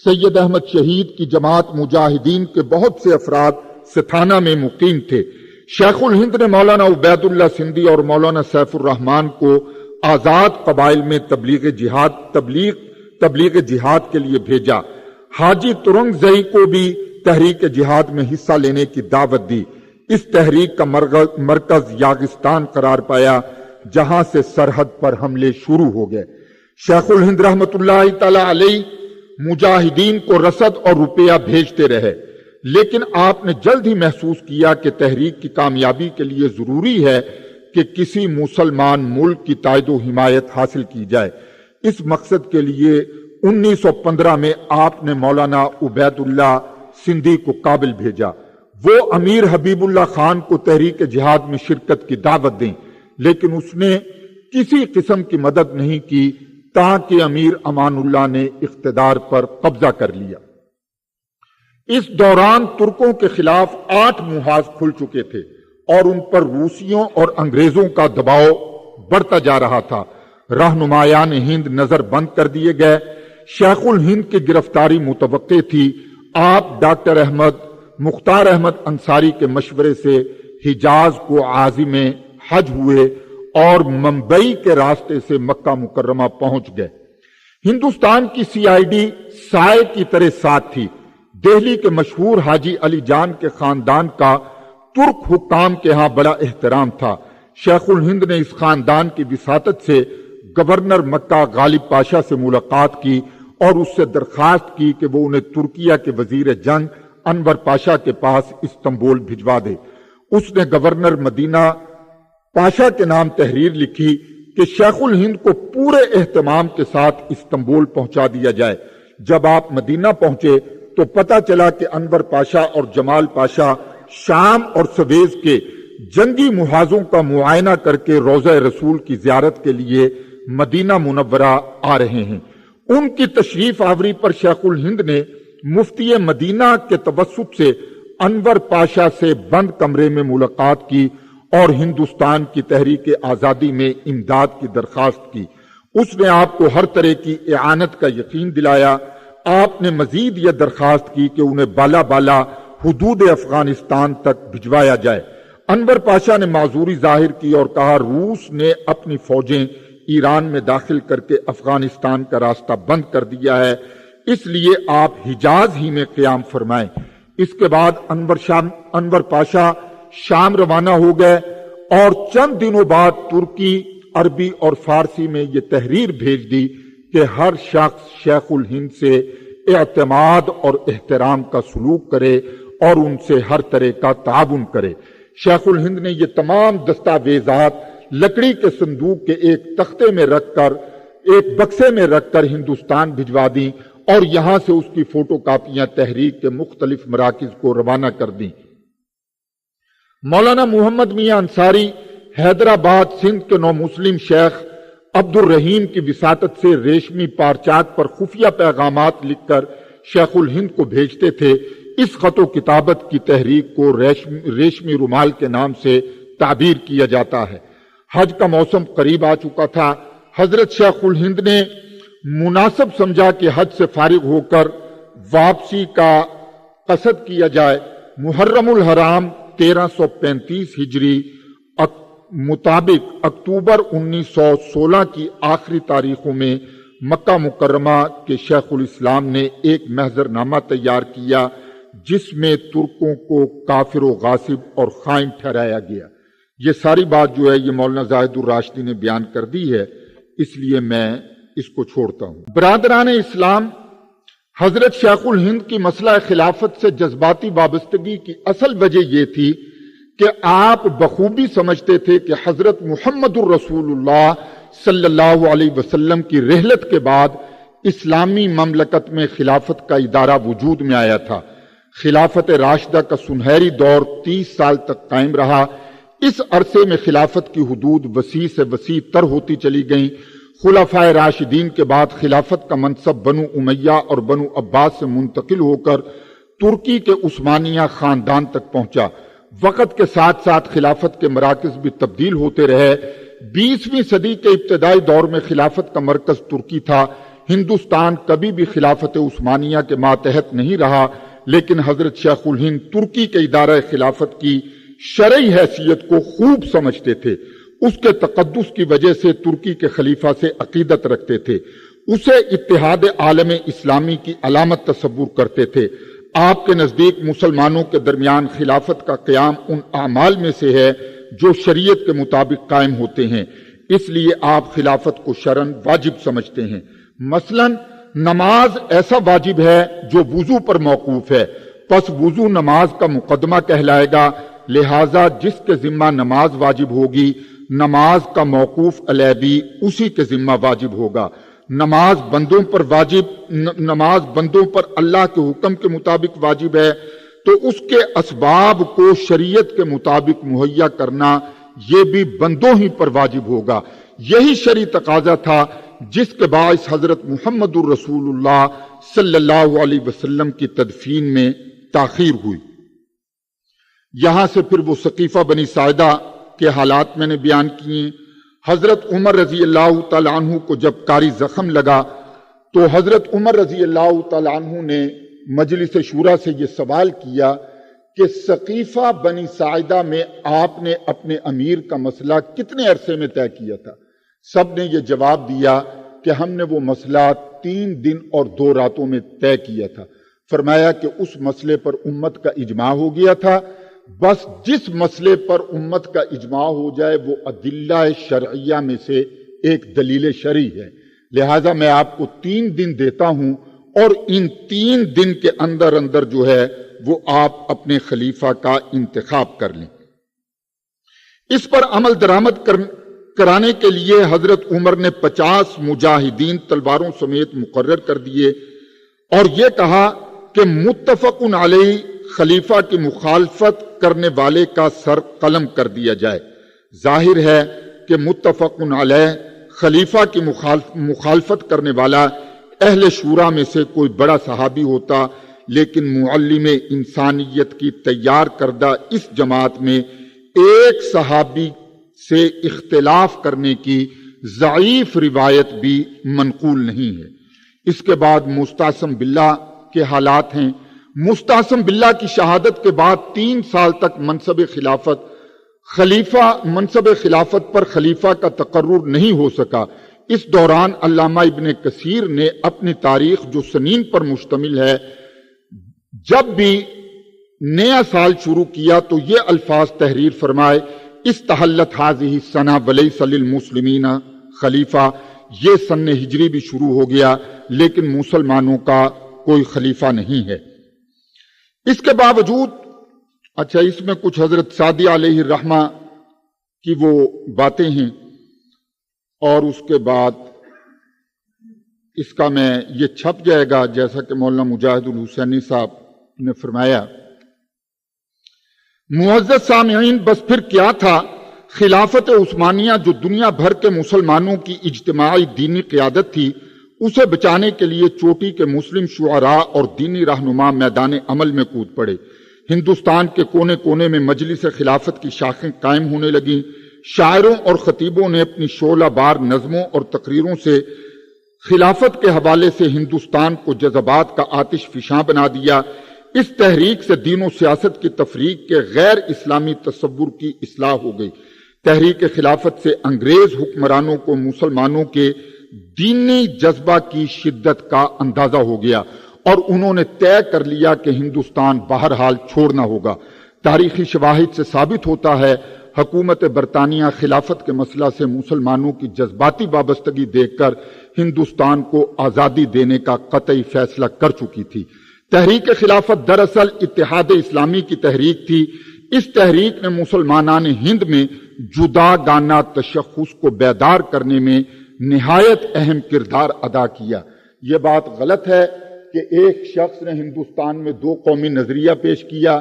سید احمد شہید کی جماعت مجاہدین کے بہت سے افراد ستھانہ میں مقیم تھے۔ شیخ الہند نے مولانا عبید اللہ سندھی اور مولانا سیف الرحمان کو آزاد قبائل میں تبلیغ جہاد کے لیے بھیجا۔ حاجی ترنگ زئی کو بھی تحریک جہاد میں حصہ لینے کی دعوت دی۔ اس تحریک کا مرکز یاغستان قرار پایا، جہاں سے سرحد پر حملے شروع ہو گئے۔ شیخ الہند رحمت اللہ تعالی علیہ مجاہدین کو رسد اور روپیہ بھیجتے رہے، لیکن آپ نے جلد ہی محسوس کیا کہ تحریک کی کامیابی کے لیے ضروری ہے کہ کسی مسلمان ملک کی تائید و حمایت حاصل کی جائے۔ اس مقصد کے لیے 1915 میں آپ نے مولانا عبید اللہ سندھی کو کابل بھیجا۔ وہ امیر حبیب اللہ خان کو تحریک جہاد میں شرکت کی دعوت دیں، لیکن اس نے کسی قسم کی مدد نہیں کی تاکہ امیر امان اللہ نے اقتدار پر قبضہ کر لیا۔ اس دوران ترکوں کے خلاف 8 محاذ کھل چکے تھے اور ان پر روسیوں اور انگریزوں کا دباؤ بڑھتا جا رہا تھا۔ رہنمایان ہند نظر بند کر دیے گئے۔ شیخ الہند کی گرفتاری متوقع تھی۔ آپ ڈاکٹر مختار احمد انصاری کے مشورے سے حجاز کو عازم حج ہوئے اور ممبئی کے راستے سے مکہ مکرمہ پہنچ گئے۔ ہندوستان کی CID سائے کی طرح ساتھ تھی۔ دہلی کے مشہور حاجی علی جان کے خاندان کا ترک حکام کے ہاں بڑا احترام تھا۔ شیخ الہند نے اس خاندان کی وساطت سے گورنر مکہ غالب پاشا سے ملاقات کی اور اس سے درخواست کی کہ وہ انہیں ترکیہ کے وزیر جنگ انور پاشا کے پاس استنبول بھجوا دے۔ اس نے گورنر مدینہ پاشا کے نام تحریر لکھی کہ شیخ الہند کو پورے اہتمام کے ساتھ استنبول پہنچا دیا جائے۔ جب آپ مدینہ پہنچے تو پتہ چلا کہ انور پاشا اور جمال پاشا شام اور سویز کے جنگی محاذوں کا معائنہ کر کے روضہ رسول کی زیارت کے لیے مدینہ منورہ آ رہے ہیں۔ ان کی تشریف آوری پر شیخ الہند نے مفتی مدینہ کے توسط سے انور پاشا سے بند کمرے میں ملاقات کی اور ہندوستان کی تحریک آزادی میں امداد کی درخواست کی۔ اس نے آپ کو ہر طرح کی اعانت کا یقین دلایا۔ آپ نے مزید یہ درخواست کی کہ انہیں بالا حدود افغانستان تک بھجوایا جائے۔ انور پاشا نے معذوری ظاہر کی اور کہا روس نے اپنی فوجیں ایران میں داخل کر کے افغانستان کا راستہ بند کر دیا ہے، اس لیے آپ حجاز ہی میں قیام فرمائیں۔ اس کے بعد انور پاشا شام روانہ ہو گئے اور چند دنوں بعد ترکی، عربی اور فارسی میں یہ تحریر بھیج دی کہ ہر شخص شیخ الہند سے اعتماد اور احترام کا سلوک کرے اور ان سے ہر طرح کا تعاون کرے۔ شیخ الہند نے یہ تمام دستاویزات لکڑی کے صندوق کے ایک تختے میں رکھ کر ایک بکسے میں رکھ کر ہندوستان بھجوا دیں اور یہاں سے اس کی فوٹو کاپیاں تحریک کے مختلف مراکز کو روانہ کر دیں۔ مولانا محمد میاں انصاری حیدرآباد سندھ کے نو مسلم شیخ عبد الرحیم کی وساطت سے ریشمی پارچات پر خفیہ پیغامات لکھ کر شیخ الہند کو بھیجتے تھے۔ اس خط و کتابت کی تحریک کو ریشمی رومال کے نام سے تعبیر کیا جاتا ہے۔ حج کا موسم قریب آ چکا تھا۔ حضرت شیخ الہند نے مناسب سمجھا کہ حج سے فارغ ہو کر واپسی کا قصد کیا جائے۔ محرم الحرام 1335 ہجری مطابق اکتوبر 1916 کی آخری تاریخوں میں مکہ مکرمہ کے شیخ الاسلام نے ایک محضر نامہ تیار کیا جس میں ترکوں کو کافر و غاصب اور خائن ٹھہرایا گیا۔ یہ ساری بات جو ہے یہ مولانا زاہد الراشدی نے بیان کر دی ہے، اس لیے میں اس کو چھوڑتا ہوں۔ برادران اسلام، حضرت شیخ الہند کی مسئلہ خلافت سے جذباتی وابستگی کی اصل وجہ یہ تھی کہ آپ بخوبی سمجھتے تھے کہ حضرت محمد الرسول اللہ صلی اللہ علیہ وسلم کی رحلت کے بعد اسلامی مملکت میں خلافت کا ادارہ وجود میں آیا تھا۔ خلافت راشدہ کا سنہری دور 30 سال تک قائم رہا۔ اس عرصے میں خلافت کی حدود وسیع سے وسیع تر ہوتی چلی گئیں۔ خلفائے راشدین کے بعد خلافت کا منصب بنو امیہ اور بنو عباس سے منتقل ہو کر ترکی کے عثمانیہ خاندان تک پہنچا۔ وقت کے ساتھ ساتھ خلافت کے مراکز بھی تبدیل ہوتے رہے۔ 20ویں صدی کے ابتدائی دور میں خلافت کا مرکز ترکی تھا، ہندوستان کبھی بھی خلافت عثمانیہ کے ماتحت نہیں رہا، لیکن حضرت شیخ الہند ترکی کے ادارہ خلافت کی شرعی حیثیت کو خوب سمجھتے تھے، اس کے تقدس کی وجہ سے ترکی کے خلیفہ سے عقیدت رکھتے تھے، اسے اتحاد عالم اسلامی کی علامت تصور کرتے تھے۔ آپ کے نزدیک مسلمانوں کے درمیان خلافت کا قیام ان اعمال میں سے ہے جو شریعت کے مطابق قائم ہوتے ہیں، اس لیے آپ خلافت کو شرعاً واجب سمجھتے ہیں۔ مثلا نماز ایسا واجب ہے جو وضو پر موقوف ہے، پس وضو نماز کا مقدمہ کہلائے گا، لہذا جس کے ذمہ نماز واجب ہوگی نماز کا موقوف علیہ بھی اسی کے ذمہ واجب ہوگا۔ نماز بندوں پر اللہ کے حکم کے مطابق واجب ہے تو اس کے اسباب کو شریعت کے مطابق مہیا کرنا یہ بھی بندوں ہی پر واجب ہوگا۔ یہی شرعی تقاضا تھا جس کے باعث حضرت محمد الرسول اللہ صلی اللہ علیہ وسلم کی تدفین میں تاخیر ہوئی۔ یہاں سے پھر وہ سقیفہ بنی ساعدہ کے حالات میں نے بیان کیے۔ حضرت عمر رضی اللہ تعالیٰ عنہ کو جب کاری زخم لگا تو حضرت عمر رضی اللہ تعالیٰ عنہ نے مجلس شورا سے یہ سوال کیا کہ سقیفہ بنی ساعدہ میں آپ نے اپنے امیر کا مسئلہ کتنے عرصے میں طے کیا تھا؟ سب نے یہ جواب دیا کہ ہم نے وہ مسئلہ 3 دن اور 2 راتوں میں طے کیا تھا۔ فرمایا کہ اس مسئلے پر امت کا اجماع ہو گیا تھا، بس جس مسئلے پر امت کا اجماع ہو جائے وہ ادلہ شرعیہ میں سے ایک دلیل شرعی ہے، لہذا میں آپ کو 3 دن دیتا ہوں اور ان 3 دن کے اندر جو ہے وہ آپ اپنے خلیفہ کا انتخاب کر لیں۔ اس پر عمل درآمد کرانے کے لیے حضرت عمر نے 50 مجاہدین تلواروں سمیت مقرر کر دیے اور یہ کہا کہ متفق علیہ خلیفہ کی مخالفت کرنے والے کا سر قلم کر دیا جائے۔ ظاہر ہے کہ متفق علیہ خلیفہ کی مخالفت کرنے والا اہل شورا میں سے کوئی بڑا صحابی ہوتا، لیکن معلم انسانیت کی تیار کردہ اس جماعت میں ایک صحابی سے اختلاف کرنے کی ضعیف روایت بھی منقول نہیں ہے۔ اس کے بعد مستعصم باللہ کے حالات ہیں۔ مستعصم باللہ کی شہادت کے بعد 3 سال تک منصب خلافت پر خلیفہ کا تقرر نہیں ہو سکا۔ اس دوران علامہ ابن کثیر نے اپنی تاریخ جو سنین پر مشتمل ہے، جب بھی نیا سال شروع کیا تو یہ الفاظ تحریر فرمائے، استحلت هذه السنہ ولیس للمسلمین خلیفہ، یہ سن ہجری بھی شروع ہو گیا لیکن مسلمانوں کا کوئی خلیفہ نہیں ہے۔ اس کے باوجود اس میں کچھ حضرت سعدی علیہ الرحمہ کی وہ باتیں ہیں اور اس کے بعد اس کا میں یہ چھپ جائے گا جیسا کہ مولانا مجاہد الحسینی صاحب نے فرمایا۔ معزز سامعین، بس پھر کیا تھا؟ خلافت عثمانیہ جو دنیا بھر کے مسلمانوں کی اجتماعی دینی قیادت تھی، اسے بچانے کے لیے چوٹی کے مسلم شعراء اور دینی رہنما میدان عمل میں کود پڑے۔ ہندوستان کے کونے کونے میں مجلس خلافت کی شاخیں قائم ہونے لگیں۔ شاعروں اور خطیبوں نے اپنی شعلہ بار نظموں اور تقریروں سے خلافت کے حوالے سے ہندوستان کو جذبات کا آتش فشاں بنا دیا۔ اس تحریک سے دین و سیاست کی تفریق کے غیر اسلامی تصور کی اصلاح ہو گئی۔ تحریک خلافت سے انگریز حکمرانوں کو مسلمانوں کے دینی جذبہ کی شدت کا اندازہ ہو گیا اور انہوں نے طے کر لیا کہ ہندوستان بہرحال چھوڑنا ہوگا۔ تاریخی شواہد سے ثابت ہوتا ہے حکومت برطانیہ خلافت کے مسئلہ سے مسلمانوں کی جذباتی وابستگی دیکھ کر ہندوستان کو آزادی دینے کا قطعی فیصلہ کر چکی تھی۔ تحریک خلافت دراصل اتحاد اسلامی کی تحریک تھی۔ اس تحریک نے مسلمانان ہند میں جدا گانا تشخص کو بیدار کرنے میں نہایت اہم کردار ادا کیا۔ یہ بات غلط ہے کہ ایک شخص نے ہندوستان میں 2 قومی نظریہ پیش کیا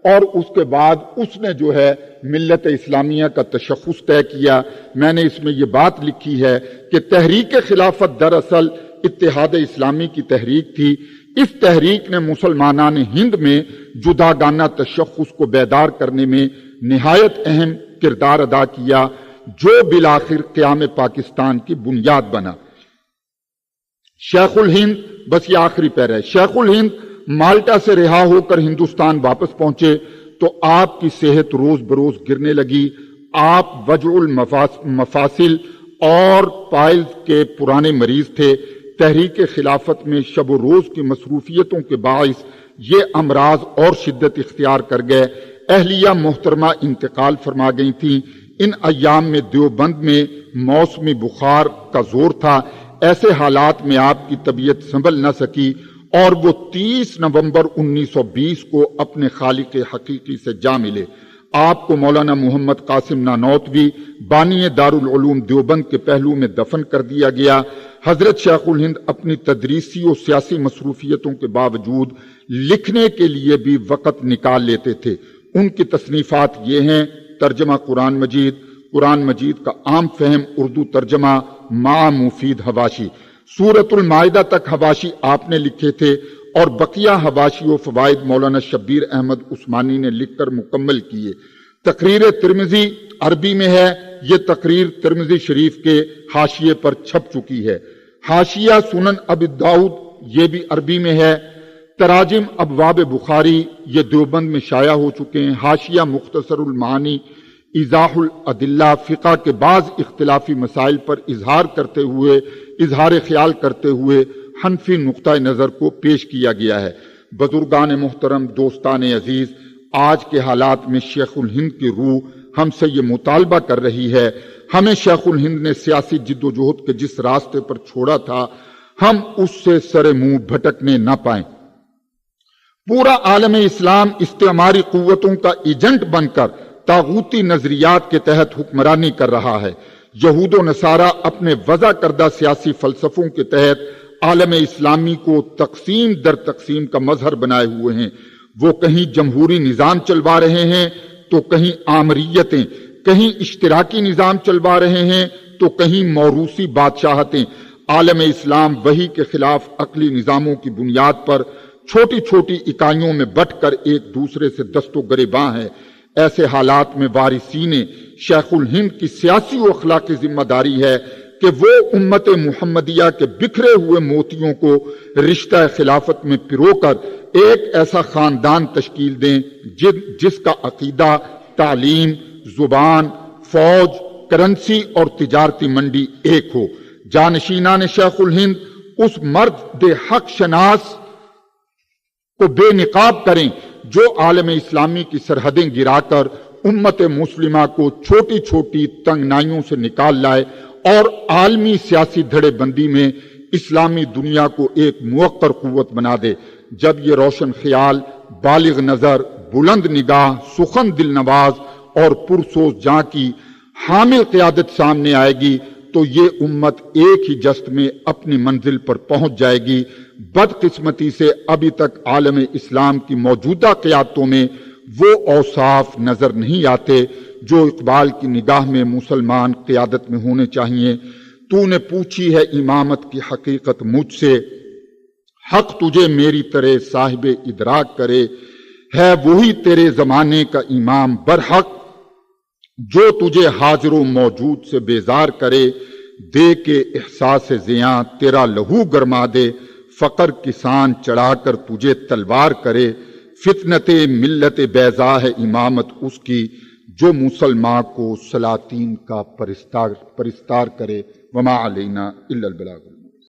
اور اس کے بعد اس نے جو ہے ملت اسلامیہ کا تشخص طے کیا۔ میں نے اس میں یہ بات لکھی ہے کہ تحریک خلافت دراصل اتحاد اسلامی کی تحریک تھی۔ اس تحریک نے مسلمانان ہند میں جدا گانا تشخص کو بیدار کرنے میں نہایت اہم کردار ادا کیا، جو بالآخر قیام پاکستان کی بنیاد بنا۔ شیخ الہند، بس یہ آخری پیرا ہے، شیخ الہند مالٹا سے رہا ہو کر ہندوستان واپس پہنچے تو آپ کی صحت روز بروز گرنے لگی۔ آپ وجع المفاصل اور پائلز کے پرانے مریض تھے۔ تحریک خلافت میں شب و روز کی مصروفیتوں کے باعث یہ امراض اور شدت اختیار کر گئے۔ اہلیہ محترمہ انتقال فرما گئی تھیں۔ ان ایام میں دیوبند میں موسمی بخار کا زور تھا۔ ایسے حالات میں آپ کی طبیعت سنبھل نہ سکی اور وہ 30 نومبر 1920 کو اپنے خالق حقیقی سے جا ملے۔ آپ کو مولانا محمد قاسم نانوتوی بانی دارالعلوم دیوبند کے پہلو میں دفن کر دیا گیا۔ حضرت شیخ الہند اپنی تدریسی و سیاسی مصروفیتوں کے باوجود لکھنے کے لیے بھی وقت نکال لیتے تھے۔ ان کی تصنیفات یہ ہیں: ترجمہ قرآن مجید، قرآن مجید کا عام فہم اردو ترجمہ مع مفید حواشی، سورۃ المائدہ تک حواشی آپ نے لکھے تھے اور بقیہ حواشی و فوائد مولانا شبیر احمد عثمانی نے لکھ کر مکمل کیے۔ تقریر ترمذی عربی میں ہے، یہ تقریر ترمذی شریف کے حاشیے پر چھپ چکی ہے۔ حاشیہ سنن ابی داؤد یہ بھی عربی میں ہے۔ تراجم ابواب بخاری یہ دیوبند میں شائع ہو چکے ہیں۔ حاشیہ مختصر المعانی ایضاح الادلہ فقہ کے بعض اختلافی مسائل پر اظہار خیال کرتے ہوئے حنفی نقطہ نظر کو پیش کیا گیا ہے۔ بزرگان محترم، دوستان عزیز، آج کے حالات میں شیخ الہند کی روح ہم سے یہ مطالبہ کر رہی ہے، ہمیں شیخ الہند نے سیاسی جد و جہد کے جس راستے پر چھوڑا تھا ہم اس سے سر منہ بھٹکنے نہ پائیں۔ پورا عالم اسلام استعماری قوتوں کا ایجنٹ بن کر طاغوتی نظریات کے تحت حکمرانی کر رہا ہے۔ یہود و نصارہ اپنے وضع کردہ سیاسی فلسفوں کے تحت عالم اسلامی کو تقسیم در تقسیم کا مظہر بنائے ہوئے ہیں۔ وہ کہیں جمہوری نظام چلوا رہے ہیں تو کہیں آمریتیں، کہیں اشتراکی نظام چلوا رہے ہیں تو کہیں موروثی بادشاہتیں۔ عالم اسلام وحی کے خلاف عقلی نظاموں کی بنیاد پر چھوٹی چھوٹی اکائیوں میں بٹ کر ایک دوسرے سے دست و گریباں ہے۔ ایسے حالات میں وارثین شیخ الہند کی سیاسی و اخلاقی ذمہ داری ہے کہ وہ امت محمدیہ کے بکھرے ہوئے موتیوں کو رشتہ خلافت میں پرو کر ایک ایسا خاندان تشکیل دیں جس کا عقیدہ، تعلیم، زبان، فوج، کرنسی اور تجارتی منڈی ایک ہو۔ جانشینان شیخ الہند اس مرد حق شناس کو بے نقاب کریں جو عالم اسلامی کی سرحدیں گرا کر امت مسلمہ کو چھوٹی چھوٹی تنگنائیوں سے نکال لائے اور عالمی سیاسی دھڑے بندی میں اسلامی دنیا کو ایک موقر قوت بنا دے۔ جب یہ روشن خیال، بالغ نظر، بلند نگاہ، سخن دل نواز اور پرسوز جاں کی حامل قیادت سامنے آئے گی تو یہ امت ایک ہی جست میں اپنی منزل پر پہنچ جائے گی۔ بدقسمتی سے ابھی تک عالم اسلام کی موجودہ قیادتوں میں وہ اوصاف نظر نہیں آتے جو اقبال کی نگاہ میں مسلمان قیادت میں ہونے چاہیے۔ تو نے پوچھی ہے امامت کی حقیقت مجھ سے، حق تجھے میری طرح صاحب ادراک کرے، ہے وہی تیرے زمانے کا امام برحق جو تجھے حاضر و موجود سے بیزار کرے، دے کے احساس زیاں تیرا لہو گرما دے، فقر کسان چڑھا کر تجھے تلوار کرے، فتنت ملت بیضا ہے امامت اس کی جو مسلمان کو سلاطین کا پرستار کرے۔ وما علینا الا البلاغ۔